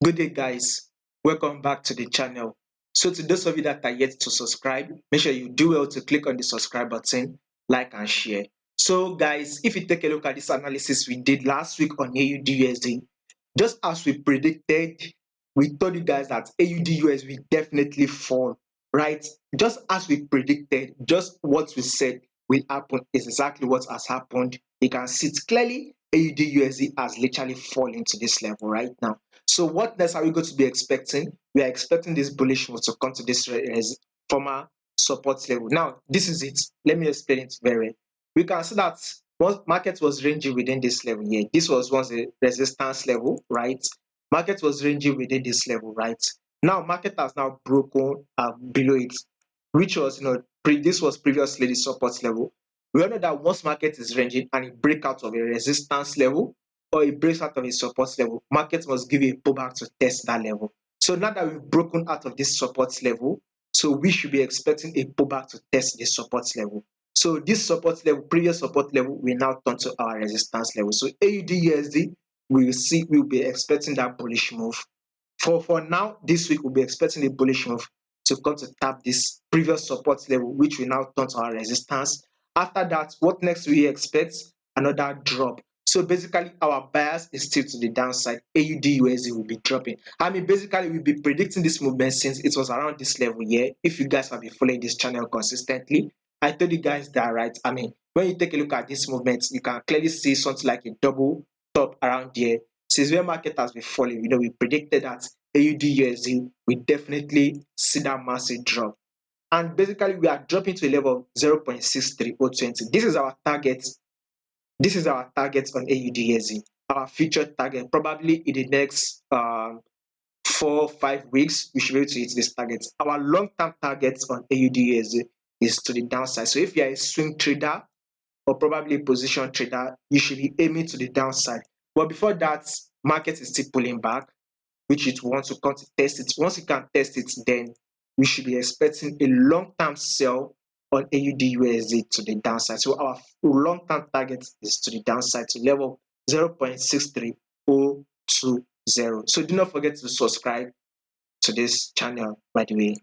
Good day, guys. Welcome back to the channel. So, to those of you that are yet to subscribe, make sure you do well to click on the subscribe button, like, and share. So, guys, if you take a look at this analysis we did last week on AUDUSD, just as we predicted, we told you guys that AUDUSD will definitely fall, right? Just as we predicted, just what we said will happen is exactly what has happened. You can see it clearly. AUDUSD has literally fallen to this level right now. So what next are we going to be expecting? We are expecting this bullish move to come to this former support level. Now, this is it. Let me explain it very well. We can see that once market was ranging within this level here. This was once a resistance level, right? Market was ranging within this level, right? Now, market has now broken below it, which was, this was previously the support level. We all know that once market is ranging and it breaks out of a resistance level, or it breaks out of a support level, market must give a pullback to test that level. So now that we've broken out of this support level, so we should be expecting a pullback to test this support level. So this support level, previous support level, will now turn to our resistance level. So AUD/USD, we'll be expecting that bullish move. For now, this week we'll be expecting a bullish move to come to tap this previous support level, which will now turn to our resistance. After that, what next we expect? Another drop. So basically, our bias is still to the downside. AUD/USD will be dropping. I mean, basically, we'll be predicting this movement since it was around this level here. If you guys have been following this channel consistently, I told you guys that, right? I mean, when you take a look at this movement, you can clearly see something like a double top around here. Since where market has been falling, we predicted that AUD/USD will definitely see that massive drop. And basically, we are dropping to a level of 0.63020. This is our target. This is our target on AUD/USD. Our future target, probably in the next 4 or 5 weeks, we should be able to hit this target. Our long-term target on AUD/USD is to the downside. So if you are a swing trader or probably a position trader, you should be aiming to the downside. But before that, market is still pulling back, which it wants to come to test it. Once it can test it, then we should be expecting a long-term sell on AUD/USD to the downside. So our long-term target is to the downside to level 0.63020. So do not forget to subscribe to this channel, by the way.